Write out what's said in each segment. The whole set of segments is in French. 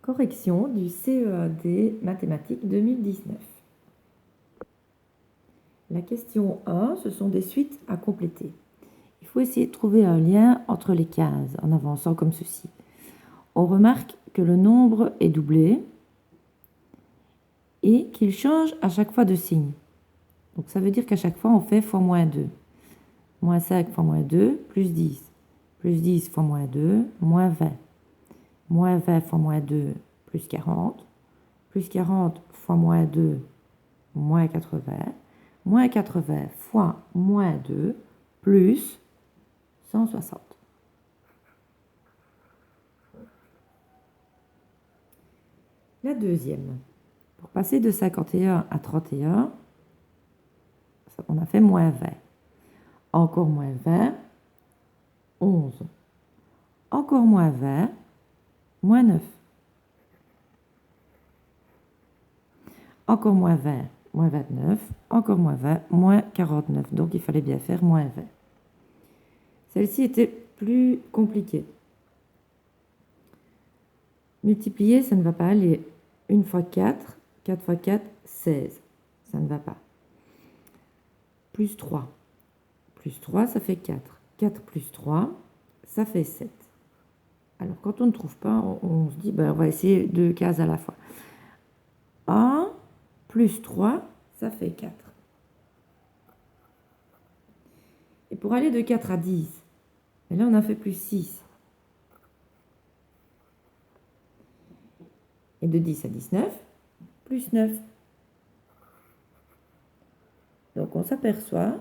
Correction du CEAD mathématiques 2019. La question 1, ce sont des suites à compléter. Il faut essayer de trouver un lien entre les cases en avançant comme ceci. On remarque que le nombre est doublé et qu'il change à chaque fois de signe. Donc ça veut dire qu'à chaque fois on fait fois moins 2. Moins 5 fois moins 2, plus 10. Plus 10 fois moins 2, moins 20. Moins 20 fois moins 2, plus 40. Plus 40 fois moins 2, moins 80. Moins 80 fois moins 2, plus 160. La deuxième. Pour passer de 51 à 31, on a fait moins 20. Encore moins 20, 11. Encore moins 20, moins 9. Encore moins 20, moins 29. Encore moins 20, moins 49. Donc il fallait bien faire moins 20. Celle-ci était plus compliquée. Multiplier, ça ne va pas aller. 1 fois 4, 4 fois 4, 16. Ça ne va pas. Plus 3. Plus 3, ça fait 4. 4 plus 3, ça fait 7. Alors, quand on ne trouve pas, on se dit, ben, on va essayer 2 cases à la fois. 1 plus 3, ça fait 4. Et pour aller de 4 à 10, et là, on a fait plus 6. Et de 10 à 19, plus 9. Donc, on s'aperçoit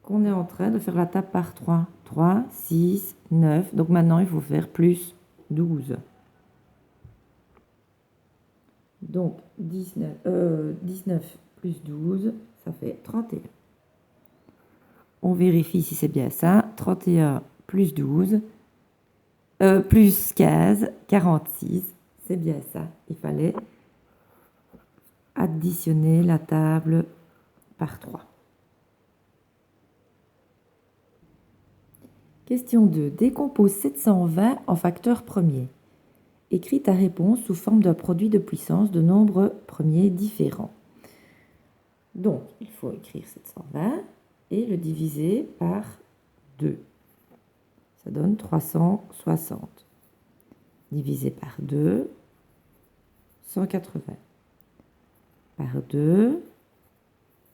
qu'on est en train de faire la table par 3. 3, 6, 9. Donc, maintenant, il faut faire plus 12. Donc, 19 plus 12, ça fait 31. On vérifie si c'est bien ça. 31 plus 12, plus 15, 46. C'est bien ça. Il fallait additionner la table par 3. Question 2. Décompose 720 en facteurs premiers. Écris ta réponse sous forme d'un produit de puissance de nombres premiers différents. Donc, il faut écrire 720 et le diviser par 2. Ça donne 360. Divisé par 2, 180. Par 2,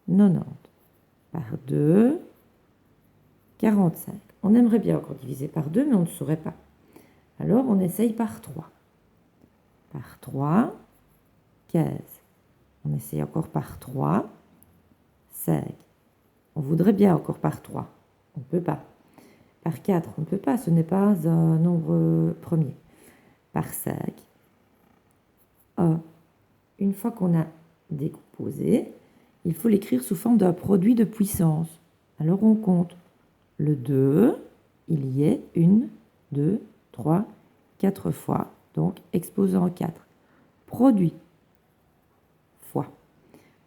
90. Par 2, 45. On aimerait bien encore diviser par 2, mais on ne saurait pas. Alors, on essaye par 3. Par 3, 15. On essaye encore par 3, 5. On voudrait bien encore par 3. On ne peut pas. Par 4, on ne peut pas. Ce n'est pas un nombre premier. Par 5, 1. Une fois qu'on a décomposé, il faut l'écrire sous forme d'un produit de puissance. Alors, on compte. Le 2, il y est 1, 2, 3, 4 fois. Donc, exposant 4. Produit fois.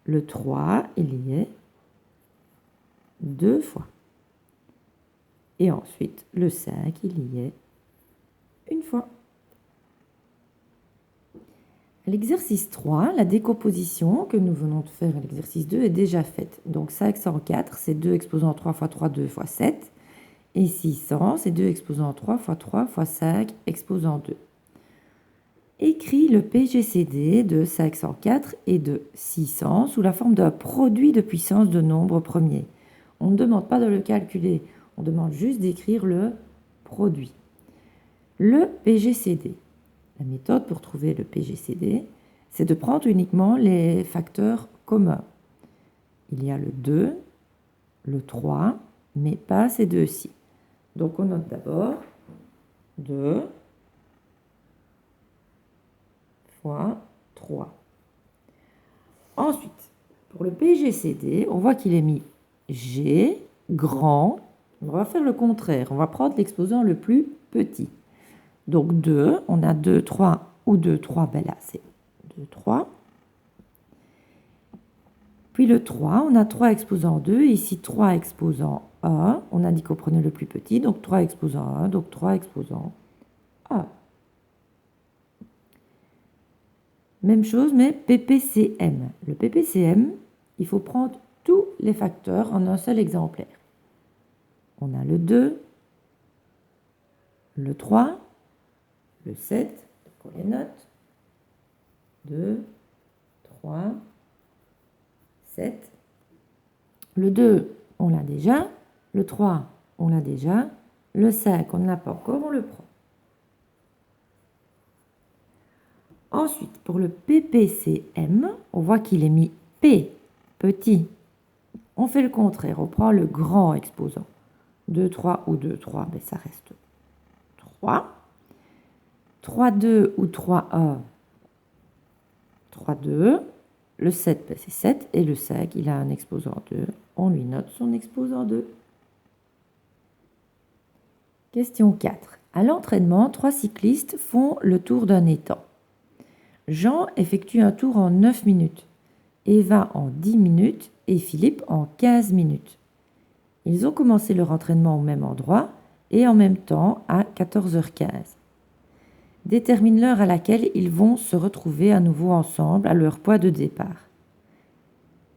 Le 3, il y est 2 fois. Et ensuite, le 5, il y est 1 fois. À l'exercice 3, la décomposition que nous venons de faire à l'exercice 2 est déjà faite. Donc 504, c'est 2 exposant 3 fois 3, 2 fois 7. Et 600, c'est 2 exposant 3 fois 3 fois 5 exposant 2. Écris le PGCD de 504 et de 600 sous la forme d'un produit de puissance de nombres premiers. On ne demande pas de le calculer, on demande juste d'écrire le produit. Le PGCD. La méthode pour trouver le PGCD, c'est de prendre uniquement les facteurs communs. Il y a le 2, le 3, mais pas ces deux-ci. Donc on note d'abord 2 fois 3. Ensuite, pour le PGCD, on voit qu'il est mis G, grand. On va faire le contraire. On va prendre l'exposant le plus petit. Donc 2, on a 2, 3 ou 2, 3. Ben là, c'est 2, 3. Puis le 3, on a 3 exposant 2. Ici, 3 exposant 1. On a dit qu'on prenait le plus petit. Donc 3 exposant 1. Donc 3 exposant 1. Même chose, mais PPCM. Le PPCM, il faut prendre tous les facteurs en un seul exemplaire. On a le 2, le 3, le 7, donc on les note. 2, 3, 7. Le 2, on l'a déjà. Le 3, on l'a déjà. Le 5, on ne l'a pas encore, on le prend. Ensuite, pour le PPCM, on voit qu'il est mis P, petit. On fait le contraire, on prend le grand exposant. 2, 3 ou 2, 3, mais ça reste 3. 3, 2 ou 3, 1, 3, 2. Le 7, ben c'est 7. Et le 5, il a un exposant 2. On lui note son exposant 2. Question 4. À l'entraînement, 3 cyclistes font le tour d'un étang. Jean effectue un tour en 9 minutes, Eva en 10 minutes et Philippe en 15 minutes. Ils ont commencé leur entraînement au même endroit et en même temps à 14h15. Détermine l'heure à laquelle ils vont se retrouver à nouveau ensemble à leur point de départ.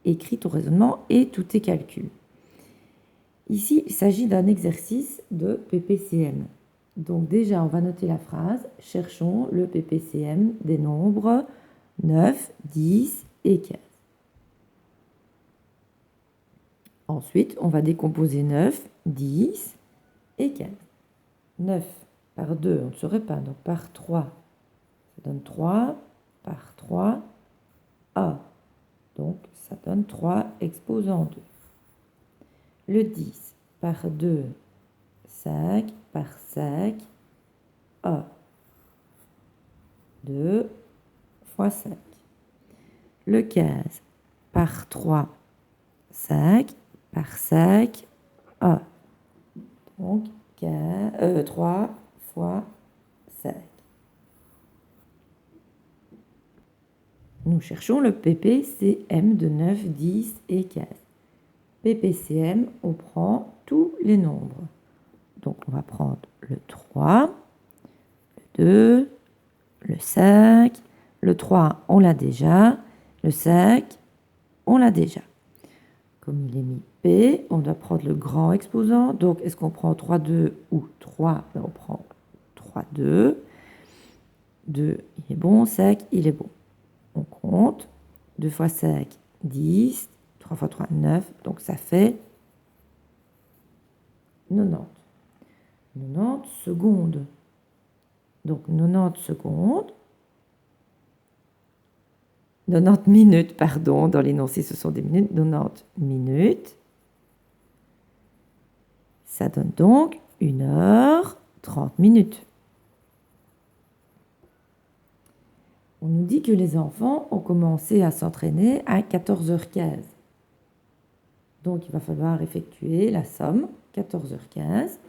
Écris ton raisonnement et tous tes calculs. Ici, il s'agit d'un exercice de PPCM. Donc déjà, on va noter la phrase « Cherchons le PPCM des nombres 9, 10 et 15 ». Ensuite, on va décomposer 9, 10 et 15. 9 par 2, on ne saurait pas, donc par 3, ça donne 3, par 3, A. Donc, ça donne 3 exposant 2. Le 10 par 2, 5, par 5, A. 2 fois 5. Le 15 par 3, 5, par 5, A. Donc, 3 fois 5. Nous cherchons le PPCM de 9, 10 et 15. PPCM, on prend tous les nombres. Donc, on va prendre le 3, le 2, le 5. Le 3, on l'a déjà. Le 5, on l'a déjà. Comme il est mis P, on doit prendre le grand exposant. Donc, est-ce qu'on prend 3, 2 ou 3 ? Ben, on prend 3, 2. 2, il est bon. 5, il est bon. On compte. 2 fois 5, 10. 3 fois 3, 9. Donc, ça fait 90. 90 secondes. Donc, 90 secondes. 90 minutes, pardon. Dans l'énoncé, ce sont des minutes. 90 minutes. Ça donne donc 1 heure 30 minutes. On nous dit que les enfants ont commencé à s'entraîner à 14h15. Donc, il va falloir effectuer la somme 14h15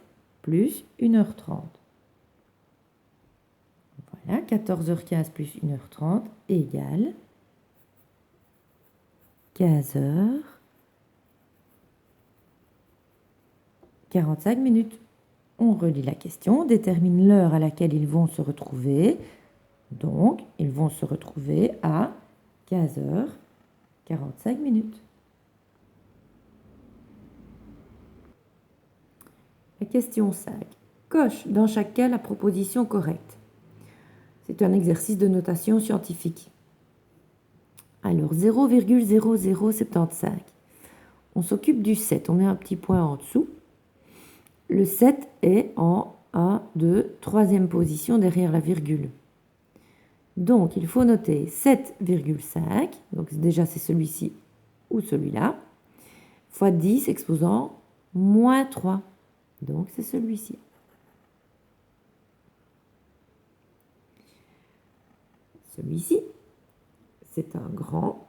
plus 1h30. Voilà, 14h15 plus 1h30 égale 15h 45 minutes. On relit la question, détermine l'heure à laquelle ils vont se retrouver. Donc, ils vont se retrouver à 15h 45 minutes. La question 5. Coche dans chaque cas la proposition correcte. C'est un exercice de notation scientifique. Alors, 0,0075. On s'occupe du 7. On met un petit point en dessous. Le 7 est en 1, 2, troisième position derrière la virgule. Donc, il faut noter 7,5. Donc, déjà, c'est celui-ci ou celui-là. Fois 10 exposant moins 3. Donc, c'est celui-ci. Celui-ci, c'est un grand.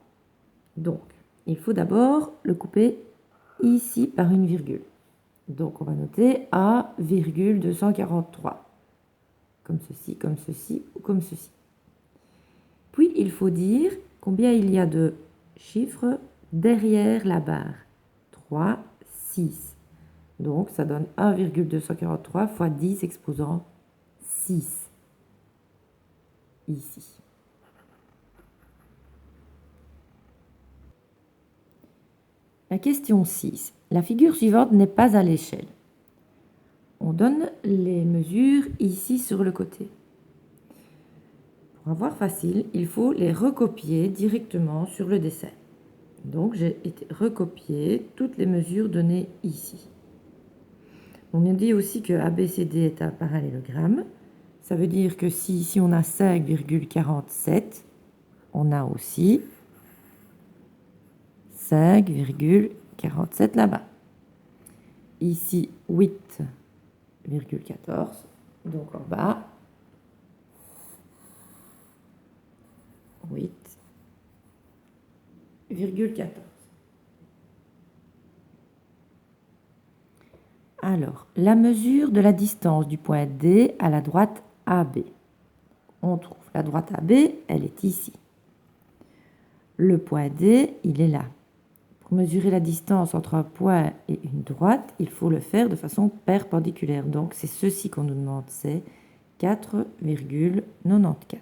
Donc, il faut d'abord le couper ici par une virgule. Donc, on va noter A,243. Comme ceci ou comme ceci. Puis, il faut dire combien il y a de chiffres derrière la barre. 3, 6. Donc, ça donne 1,243 fois 10 exposant 6. Ici. La question 6. La figure suivante n'est pas à l'échelle. On donne les mesures ici sur le côté. Pour avoir facile, il faut les recopier directement sur le dessin. Donc j'ai été recopier toutes les mesures données ici. On nous dit aussi que ABCD est un parallélogramme. Ça veut dire que si ici on a 5,47, on a aussi 5,47 là-bas. Ici 8,14, donc en bas 8,14. Alors, la mesure de la distance du point D à la droite AB. On trouve la droite AB, elle est ici. Le point D, il est là. Pour mesurer la distance entre un point et une droite, il faut le faire de façon perpendiculaire. Donc, c'est ceci qu'on nous demande, c'est 4,94.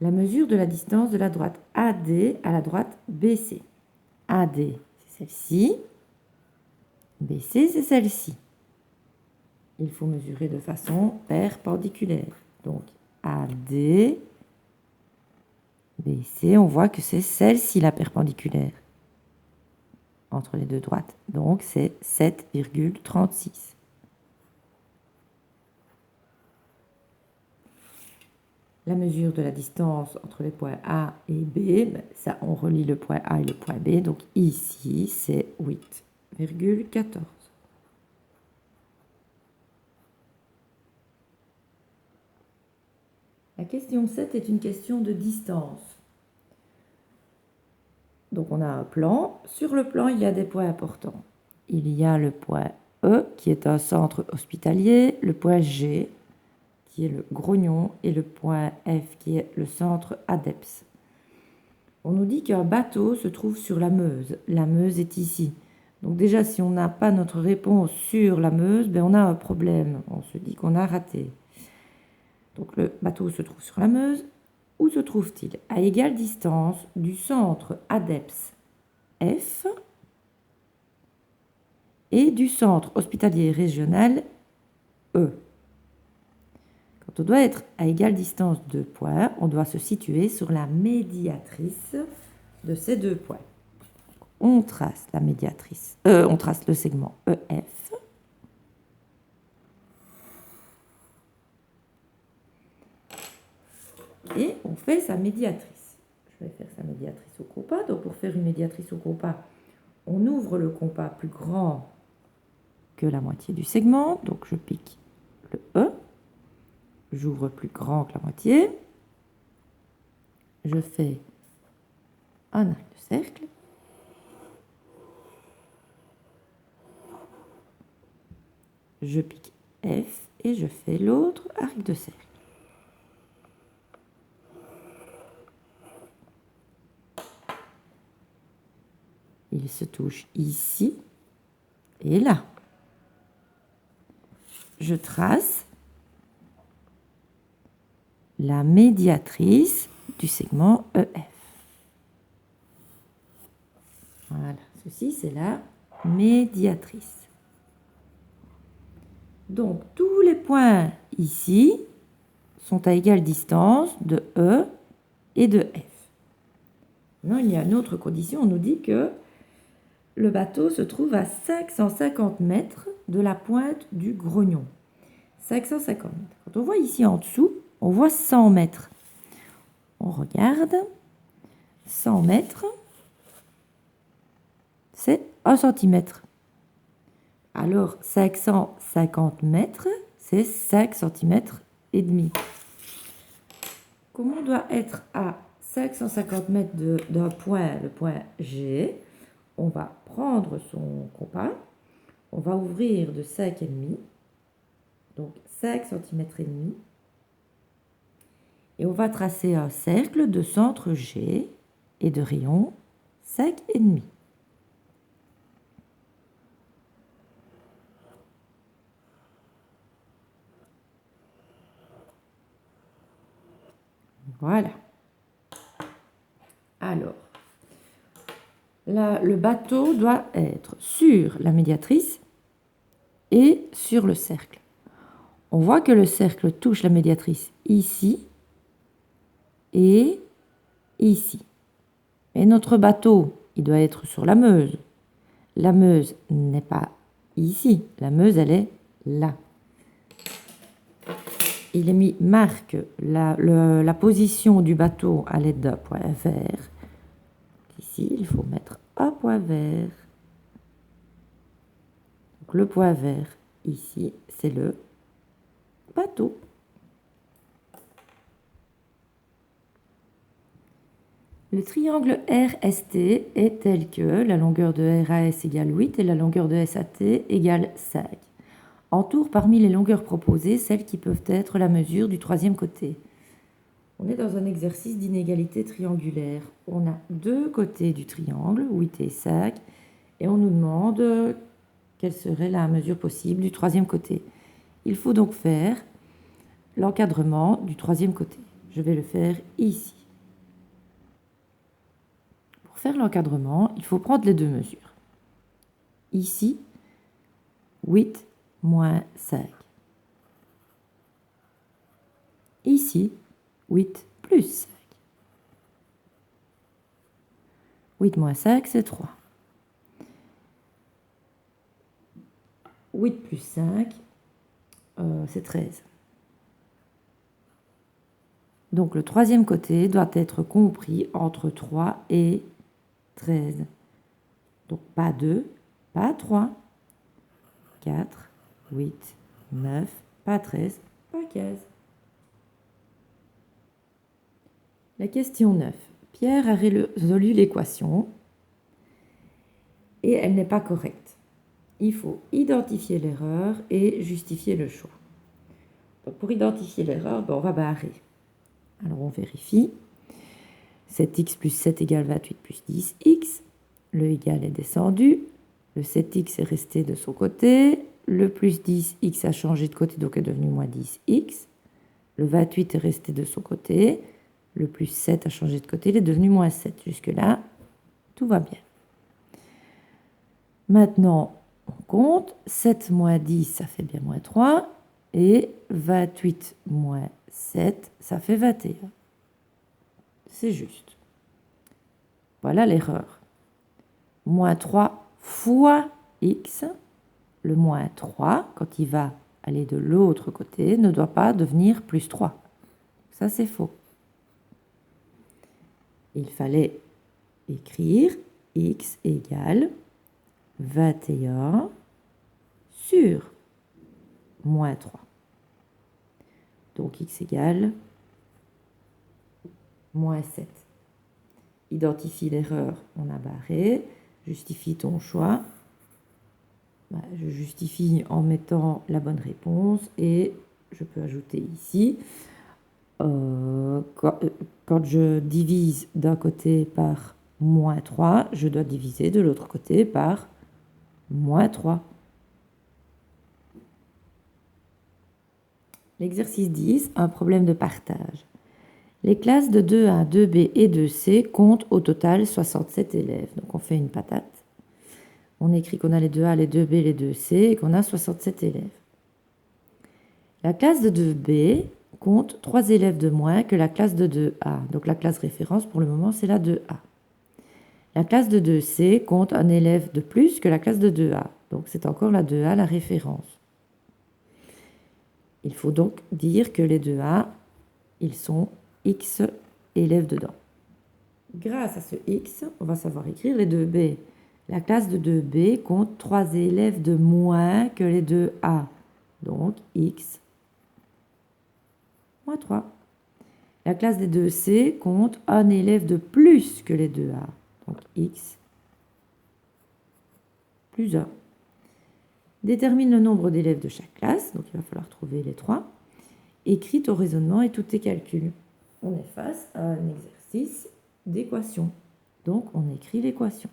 La mesure de la distance de la droite AD à la droite BC. AD, c'est celle-ci. BC, c'est celle-ci. Il faut mesurer de façon perpendiculaire. Donc, AD, BC, on voit que c'est celle-ci la perpendiculaire entre les deux droites. Donc, c'est 7,36. La mesure de la distance entre les points A et B, ça, on relie le point A et le point B. Donc, ici, c'est 8,14. La question 7 est une question de distance. Donc on a un plan. Sur le plan, il y a des points importants. Il y a le point E, qui est un centre hospitalier, le point G, qui est le grognon, et le point F, qui est le centre ADEPS. On nous dit qu'un bateau se trouve sur la Meuse. La Meuse est ici. Donc déjà, si on n'a pas notre réponse sur la Meuse, on a un problème. On se dit qu'on a raté. Donc le bateau se trouve sur la Meuse. Où se trouve-t-il? À égale distance du centre ADEPS F et du centre hospitalier régional E. Quand on doit être à égale distance de points, on doit se situer sur la médiatrice de ces deux points. On trace la médiatrice, on trace le segment EF. Et on fait sa médiatrice. Je vais faire sa médiatrice au compas. Donc pour faire une médiatrice au compas, on ouvre le compas plus grand que la moitié du segment. Donc je pique le E. J'ouvre plus grand que la moitié. Je fais un arc de cercle. Je pique F et je fais l'autre arc de cercle. Il se touche ici et là. Je trace la médiatrice du segment EF. Voilà, ceci c'est la médiatrice. Donc tous les points ici sont à égale distance de E et de F. Maintenant, il y a une autre condition, on nous dit que le bateau se trouve à 550 mètres de la pointe du grognon. 550 mètres. Quand on voit ici en dessous, on voit 100 mètres. On regarde. 100 mètres, c'est 1 centimètre. Alors, 550 mètres, c'est 5 centimètres et demi. Comme on doit être à 550 mètres d'un point, le point G, on va prendre son compas, on va ouvrir de 5,5, donc 5 cm et demi, et on va tracer un cercle de centre G et de rayon 5,5. Voilà. Alors, là, le bateau doit être sur la médiatrice et sur le cercle. On voit que le cercle touche la médiatrice ici et ici. Et notre bateau, il doit être sur la Meuse. La Meuse n'est pas ici. La Meuse, elle est là. Il est mis marque la position du bateau à l'aide d'un point vert. Ici, il faut mettre un point vert. Donc, le point vert, ici, c'est le bateau. Le triangle RST est tel que la longueur de RAS égale 8 et la longueur de SAT égale 5. Entoure parmi les longueurs proposées celles qui peuvent être la mesure du troisième côté. On est dans un exercice d'inégalité triangulaire. On a deux côtés du triangle, 8 et 5, et on nous demande quelle serait la mesure possible du troisième côté. Il faut donc faire l'encadrement du troisième côté. Je vais le faire ici. Pour faire l'encadrement, il faut prendre les deux mesures. Ici, 8 moins 5. Ici, 8 plus 5. 8 moins 5, c'est 3. 8 plus 5, c'est 13. Donc le troisième côté doit être compris entre 3 et 13. Donc pas 2, pas 3, 4, 8, 9, pas 13, pas 15. La question 9. Pierre a résolu l'équation et elle n'est pas correcte. Il faut identifier l'erreur et justifier le choix. Donc pour identifier l'erreur, on va barrer. Alors on vérifie. 7x plus 7 égale 28 plus 10x. Le égal est descendu. Le 7x est resté de son côté. Le plus 10x a changé de côté, donc est devenu moins 10x. Le 28 est resté de son côté. Le plus 7 a changé de côté, il est devenu moins 7. Jusque-là, tout va bien. Maintenant, on compte. 7 moins 10, ça fait bien moins 3. Et 28 moins 7, ça fait 21. C'est juste. Voilà l'erreur. Moins 3 fois x. Le moins 3, quand il va aller de l'autre côté, ne doit pas devenir plus 3. Ça, c'est faux. Il fallait écrire x égale 21 sur moins 3. Donc x égale moins 7. Identifie l'erreur, on a barré. Justifie ton choix. Je justifie en mettant la bonne réponse et je peux ajouter ici. Quand je divise d'un côté par moins 3, je dois diviser de l'autre côté par moins 3. L'exercice 10, un problème de partage. Les classes de 2A, 2B et 2C comptent au total 67 élèves. Donc on fait une patate. On écrit qu'on a les 2A, les 2B, les 2C et qu'on a 67 élèves. La classe de 2B compte 3 élèves de moins que la classe de 2A. Donc la classe référence pour le moment c'est la 2A. La classe de 2C compte un élève de plus que la classe de 2A. Donc c'est encore la 2A la référence. Il faut donc dire que les 2A, ils sont X élèves dedans. Grâce à ce X, on va savoir écrire les 2B. La classe de 2B compte 3 élèves de moins que les 2A. Donc X moins 3. La classe des 2C compte un élève de plus que les 2A. Donc X plus 1. Détermine le nombre d'élèves de chaque classe. Donc il va falloir trouver les 3. Écris ton raisonnement et tous tes calculs. On est face à un exercice d'équation. Donc on écrit l'équation.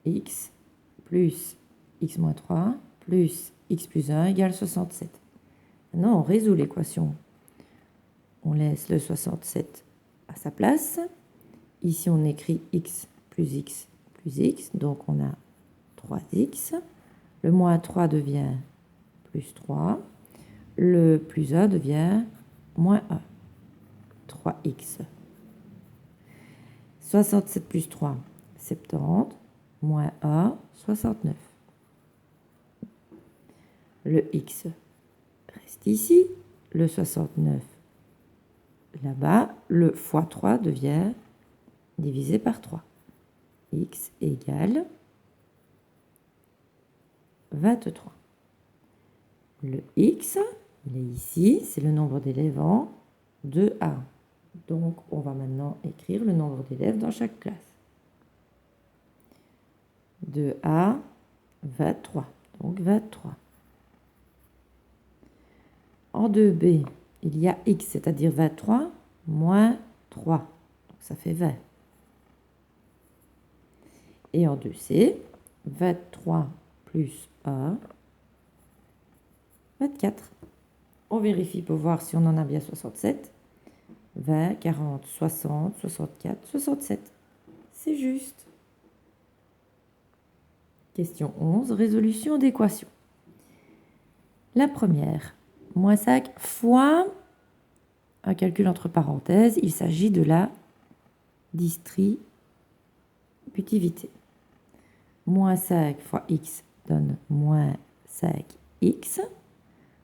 X plus x moins 3 plus x plus 1 égale 67. Maintenant, on résout l'équation. On laisse le 67 à sa place. Ici, on écrit x plus x plus x, donc on a 3x. Le moins 3 devient plus 3. Le plus a devient moins a. 3x. 67 plus 3, 70. Moins a, 69. Le x reste ici. Le 69 là-bas. Le fois 3 devient divisé par 3. X égale 23. Le x, il est ici, c'est le nombre d'élèves en 2A. Donc, on va maintenant écrire le nombre d'élèves dans chaque classe. 2A, 23. Donc, 23. En 2B, il y a x, c'est-à-dire 23, moins 3. Donc, ça fait 20. Et en 2C, 23 plus A, 24. On vérifie pour voir si on en a bien 67. 20, 40, 60, 64, 67. C'est juste. Question 11, résolution d'équation. La première, moins 5 fois un calcul entre parenthèses, il s'agit de la distributivité. Moins 5 fois x donne moins 5x.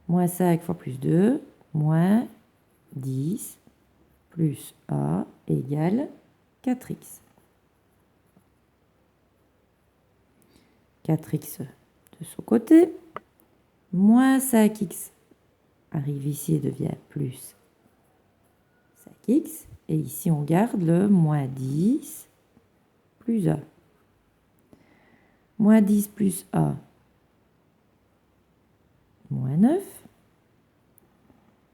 Moins 5 fois plus 2, moins 10 plus a égale 4x. 4x de son côté, moins 5x arrive ici et devient plus 5x. Et ici, on garde le moins 10 plus a. Moins 10 plus a, moins 9.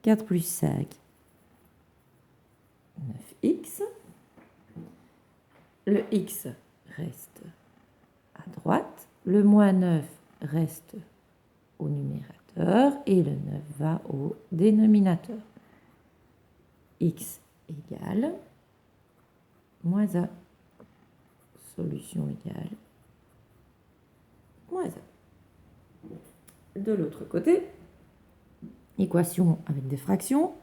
4 plus 5, 9x. Le x reste à droite. Le moins 9 reste au numérateur et le 9 va au dénominateur. X égale moins 1. Solution égale moins 1. De l'autre côté, équation avec des fractions.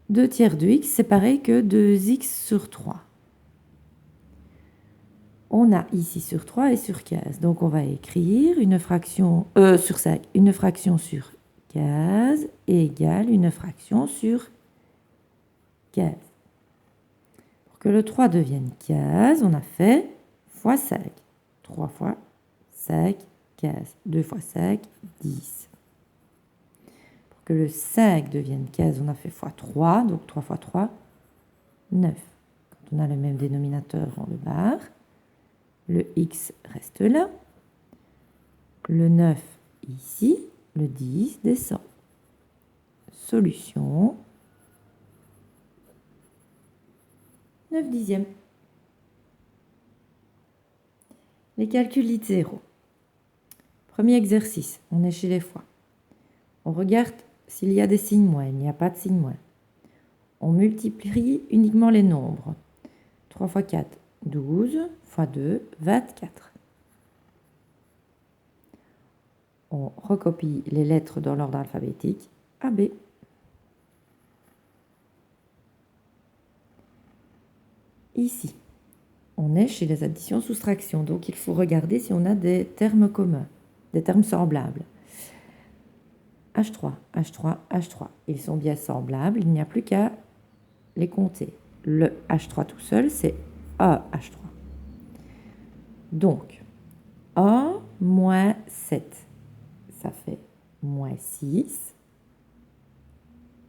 2 tiers de x, c'est pareil que 2x sur 3. On a ici sur 3 et sur 15. Donc, on va écrire une fraction sur 5. Une fraction sur 15 égale une fraction sur 15. Pour que le 3 devienne 15, on a fait fois 5. 3 fois 5, 15. 2 fois 5, 10. Pour que le 5 devienne 15, on a fait fois 3. Donc, 3 fois 3, 9. Quand on a le même dénominateur, on le barre. Le x reste là. Le 9 ici. Le 10 descend. Solution 9 dixièmes. Les calculs lit 0. Premier exercice, on est chez les fois. On regarde s'il y a des signes moins. Il n'y a pas de signe moins. On multiplie uniquement les nombres. 3 fois 4, 12, fois 2, 24. On recopie les lettres dans l'ordre alphabétique, A, B. Ici, on est chez les additions-soustractions, donc il faut regarder si on a des termes communs, des termes semblables. H3, H3, H3, ils sont bien semblables, il n'y a plus qu'à les compter. Le H3 tout seul, c'est AH3. Donc, A moins 7, ça fait moins 6,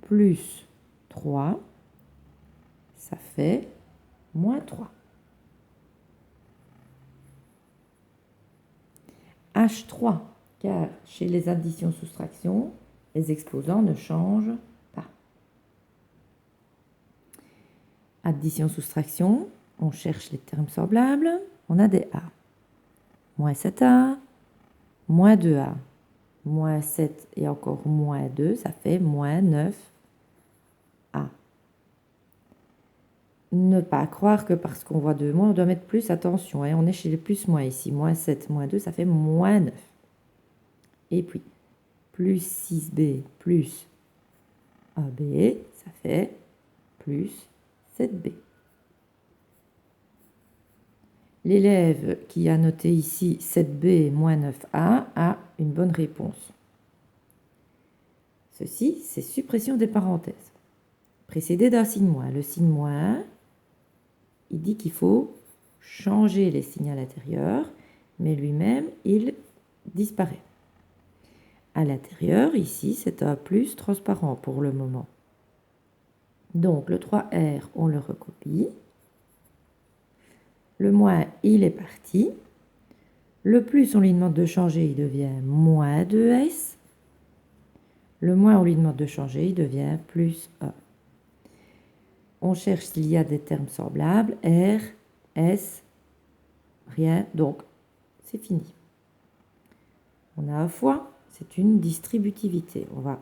plus 3, ça fait moins 3. H3, car chez les additions-soustractions, les exposants ne changent pas. Addition-soustraction, on cherche les termes semblables, on a des A. Moins 7A, moins 2A, moins 7 et encore moins 2, ça fait moins 9A. ne pas croire que parce qu'on voit 2 moins, on doit mettre plus. Attention, hein, on est chez les plus-moins ici. Moins 7, moins 2, ça fait moins 9. Et puis, plus 6b plus AB, ça fait plus 7b. L'élève qui a noté ici 7b moins 9a a une bonne réponse. Ceci, c'est suppression des parenthèses, précédé d'un signe moins. Le signe moins, il dit qu'il faut changer les signes à l'intérieur, mais lui-même, il disparaît. À l'intérieur, ici, c'est un plus transparent pour le moment. Donc, le 3R, on le recopie. Le moins, il est parti. Le plus, on lui demande de changer, il devient moins 2S. Le moins, on lui demande de changer, il devient plus A. On cherche s'il y a des termes semblables. R, S, rien. Donc, c'est fini. On a un fois, c'est une distributivité. On va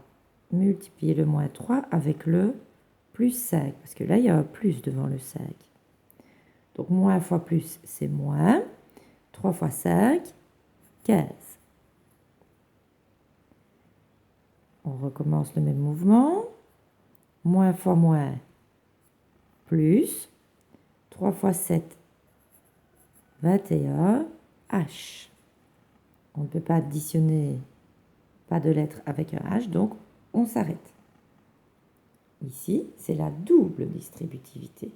multiplier le moins 3 avec le plus 5. Parce que là, il y a un plus devant le 5. Donc, moins fois plus, c'est moins. 3 fois 5, 15. On recommence le même mouvement. Moins fois moins, plus. 3 fois 7, 21. H. On ne peut pas additionner pas de lettres avec un H, donc on s'arrête. Ici, c'est la double distributivité.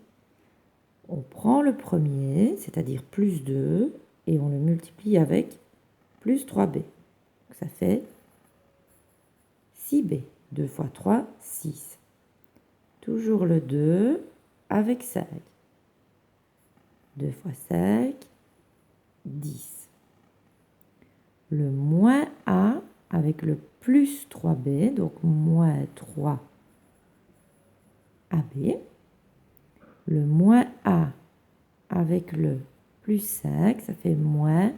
On prend le premier, c'est-à-dire plus 2, et on le multiplie avec plus 3b. Donc ça fait 6b. 2 fois 3, 6. Toujours le 2 avec 5. 2 fois 5, 10. Le moins a avec le plus 3b, donc moins 3 AB. Le moins a avec le plus 5, ça fait moins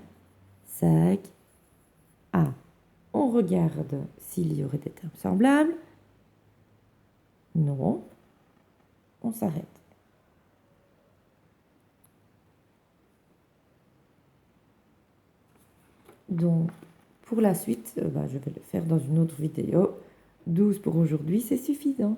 5 A. On regarde s'il y aurait des termes semblables. Non. On s'arrête. Donc, pour la suite, je vais le faire dans une autre vidéo. 12 pour aujourd'hui, c'est suffisant.